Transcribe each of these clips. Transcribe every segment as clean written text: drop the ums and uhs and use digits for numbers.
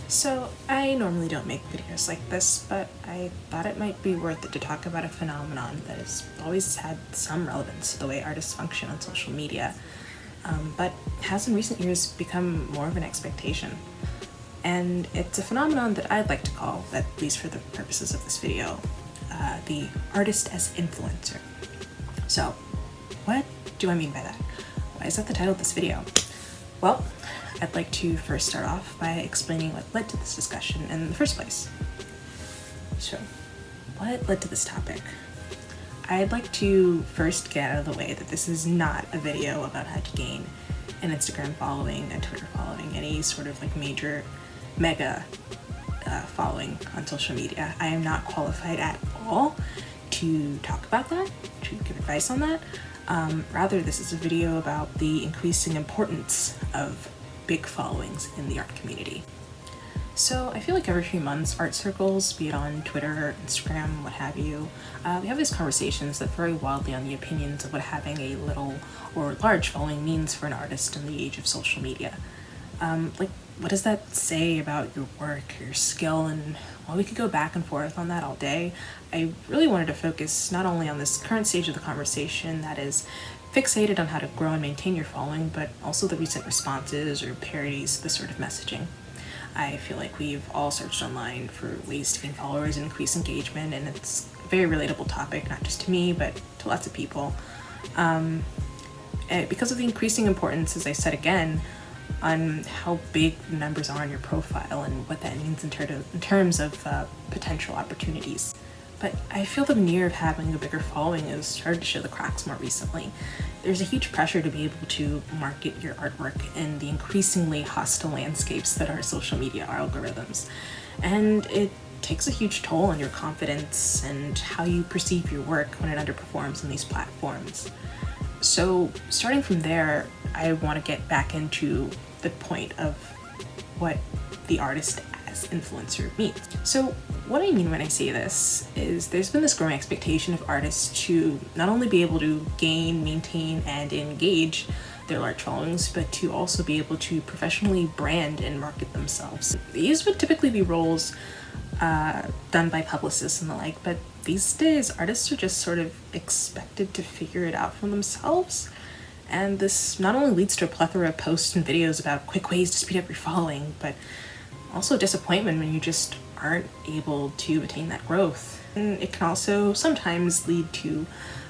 So I normally don't make videos like this, but I thought it might be worth it to talk about a phenomenon that has always had some relevance to the way artists function on social media, but has in recent years become more of an expectation. And it's a phenomenon that I'd like to call, at least for the purposes of this video, the artist as influencer. So, what do I mean by that? Why is that the title of this video? Well, I'd like to first start off by explaining what led to this discussion in the first place. So, what led to this topic? I'd like to first get out of the way that this is not a video about how to gain an Instagram following, a Twitter following, any sort of major mega following on social media. I am not qualified at all to talk about that, to give advice on that. Rather, this is a video about the increasing importance of big followings in the art community. So I feel like every few months, art circles, be it on Twitter, Instagram, what have you, we have these conversations that vary wildly on the opinions of what having a little or large following means for an artist in the age of social media. What does that say about your work, your skill? And while we could go back and forth on that all day, I really wanted to focus not only on this current stage of the conversation that is fixated on how to grow and maintain your following, but also the recent responses or parodies to this sort of messaging. I feel like we've all searched online for ways to gain followers and increase engagement, and it's a very relatable topic, not just to me, but to lots of people. Because of the increasing importance, as I said again, on how big the numbers are on your profile and what that means in terms of potential opportunities. But I feel the veneer of having a bigger following has started to show the cracks more recently. There's a huge pressure to be able to market your artwork in the increasingly hostile landscapes that are social media algorithms. And it takes a huge toll on your confidence and how you perceive your work when it underperforms on these platforms. So starting from there, I want to get back into the point of what the artist as influencer means. So what I mean when I say this is there's been this growing expectation of artists to not only be able to gain, maintain, and engage their large followings, but to also be able to professionally brand and market themselves. These would typically be roles done by publicists and the like, but these days artists are just sort of expected to figure it out for themselves. And this not only leads to a plethora of posts and videos about quick ways to speed up your following, but also disappointment when you just aren't able to attain that growth. And it can also sometimes lead to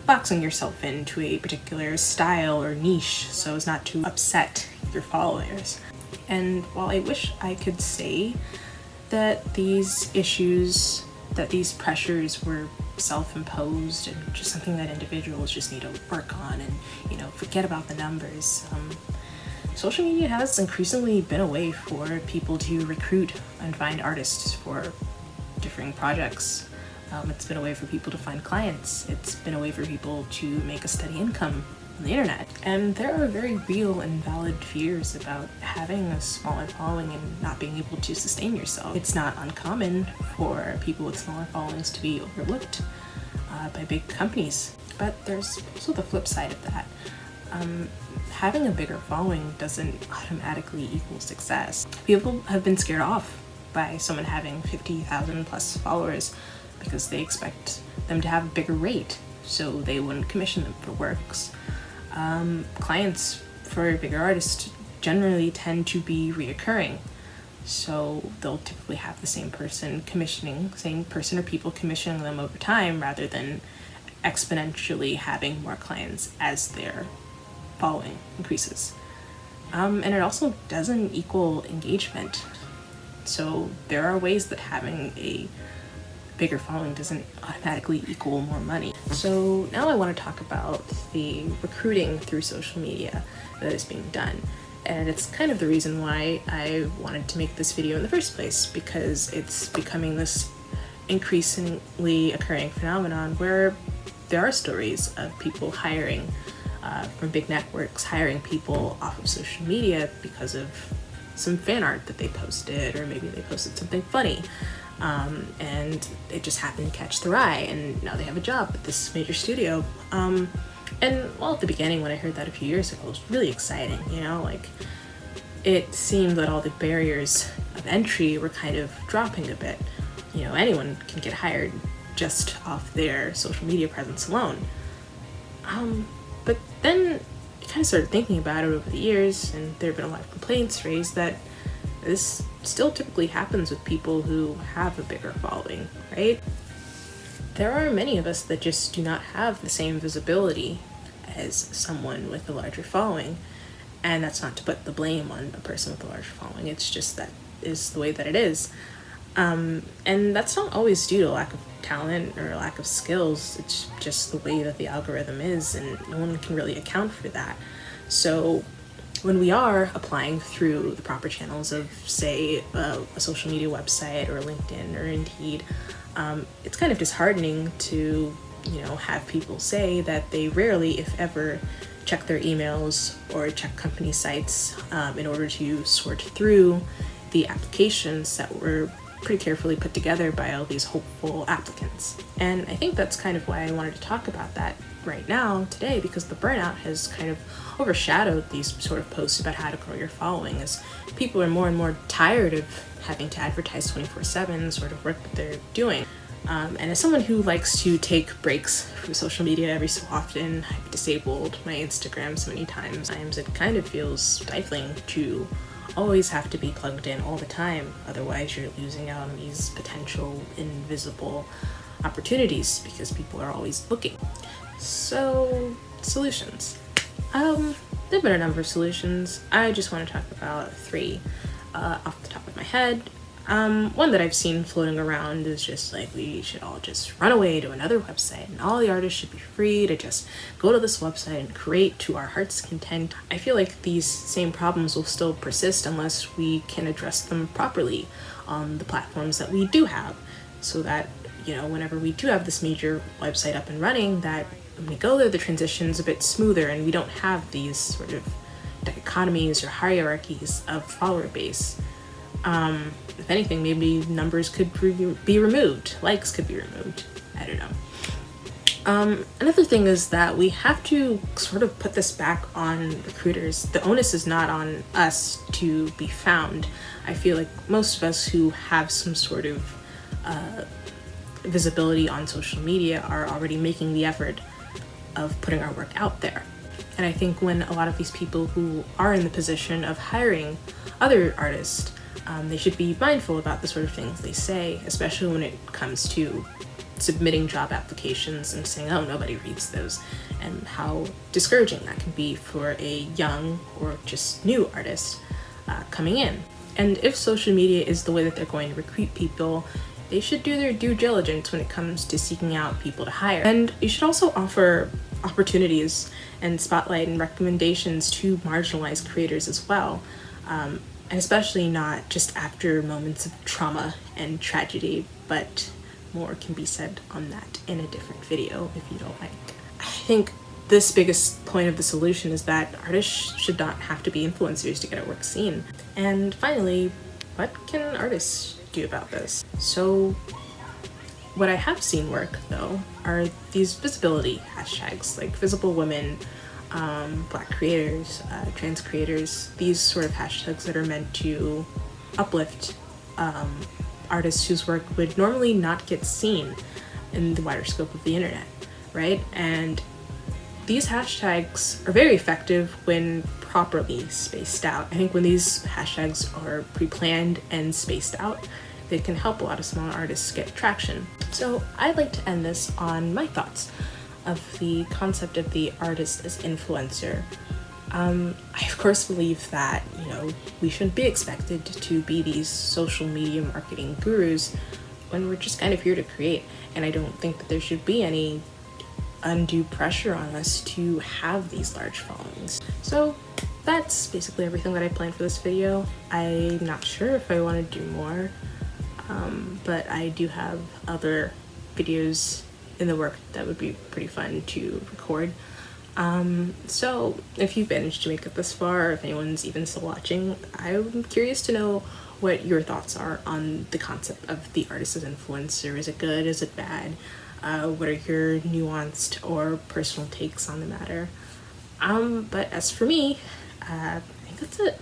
boxing yourself into a particular style or niche so as not to upset your followers. And while I wish I could say that these issues, that these pressures were self-imposed and just something that individuals just need to work on and, forget about the numbers, social media has increasingly been a way for people to recruit and find artists for differing projects. It's been a way for people to find clients. It's been a way for people to make a steady income on the internet. And there are very real and valid fears about having a smaller following and not being able to sustain yourself. It's not uncommon for people with smaller followings to be overlooked by big companies. But there's also the flip side of that. Having a bigger following doesn't automatically equal success. People have been scared off by someone having 50,000 plus followers because they expect them to have a bigger rate, so they wouldn't commission them for works. Clients for bigger artists generally tend to be reoccurring, so they'll typically have the same person or people commissioning them over time rather than exponentially having more clients as their following increases. And it also doesn't equal engagement. So there are ways that having a bigger following doesn't automatically equal more money. So now I want to talk about the recruiting through social media that is being done. And it's kind of the reason why I wanted to make this video in the first place, because it's becoming this increasingly occurring phenomenon where there are stories of people hiring from big networks, hiring people off of social media because of some fan art that they posted, or maybe they posted something funny. And it just happened to catch their eye, and now they have a job at this major studio. And well, at the beginning when I heard that a few years ago, it was really exciting, it seemed that all the barriers of entry were kind of dropping a bit. You know, anyone can get hired just off their social media presence alone. But then I kind of started thinking about it over the years, and there have been a lot of complaints raised that this still typically happens with people who have a bigger following, right? There are many of us that just do not have the same visibility as someone with a larger following, and that's not to put the blame on a person with a larger following. It's just that is the way that it is. And that's not always due to lack of talent or lack of skills. It's just the way that the algorithm is, and no one can really account for that. So when we are applying through the proper channels of, say, a social media website or LinkedIn or Indeed, it's kind of disheartening to, you know, have people say that they rarely, if ever, check their emails or check company sites in order to sort through the applications that were pretty carefully put together by all these hopeful applicants. And I think that's kind of why I wanted to talk about that right now today, because the burnout has kind of overshadowed these sort of posts about how to grow your following, as people are more and more tired of having to advertise 24/7 sort of work that they're doing. And as someone who likes to take breaks from social media every so often, I've disabled my Instagram so many times. It kind of feels stifling to always have to be plugged in all the time. Otherwise, you're losing out on these potential invisible opportunities because people are always looking. So, solutions. There've been a number of solutions. I just want to talk about 3 off the top of my head. One that I've seen floating around is just like, we should all just run away to another website and all the artists should be free to just go to this website and create to our heart's content. I feel like these same problems will still persist unless we can address them properly on the platforms that we do have, so that, you know, whenever we do have this major website up and running, that when we go there, the transition's a bit smoother and we don't have these sort of dichotomies or hierarchies of follower base. If anything, maybe numbers could be removed, likes could be removed, I don't know. Another thing is that we have to sort of put this back on recruiters. The onus is not on us to be found. I feel like most of us who have some sort of visibility on social media are already making the effort of putting our work out there. And I think when a lot of these people who are in the position of hiring other artists, they should be mindful about the sort of things they say, especially when it comes to submitting job applications and saying, oh, nobody reads those, and how discouraging that can be for a young or just new artist coming in. And if social media is the way that they're going to recruit people, they should do their due diligence when it comes to seeking out people to hire. And you should also offer opportunities and spotlight and recommendations to marginalized creators as well. And especially not just after moments of trauma and tragedy, but more can be said on that in a different video if you don't like. I think this biggest point of the solution is that artists should not have to be influencers to get our work seen. And finally, what can artists do about this? So what I have seen work, though, are these visibility hashtags, like visible women, Black creators, trans creators, these sort of hashtags that are meant to uplift artists whose work would normally not get seen in the wider scope of the internet, right? And these hashtags are very effective when properly spaced out. I think when these hashtags are pre-planned and spaced out, they can help a lot of small artists get traction. So I'd like to end this on my thoughts of the concept of the artist as influencer. I of course believe that, you know, we shouldn't be expected to be these social media marketing gurus when we're just kind of here to create. And I don't think that there should be any undue pressure on us to have these large followings. So that's basically everything that I planned for this video. I'm not sure if I want to do more, but I do have other videos in the work that would be pretty fun to record. So if you've managed to make it this far, or if anyone's even still watching, I'm curious to know what your thoughts are on the concept of the artist as influencer. Is it good? Is it bad? What are your nuanced or personal takes on the matter? But as for me, I think that's it.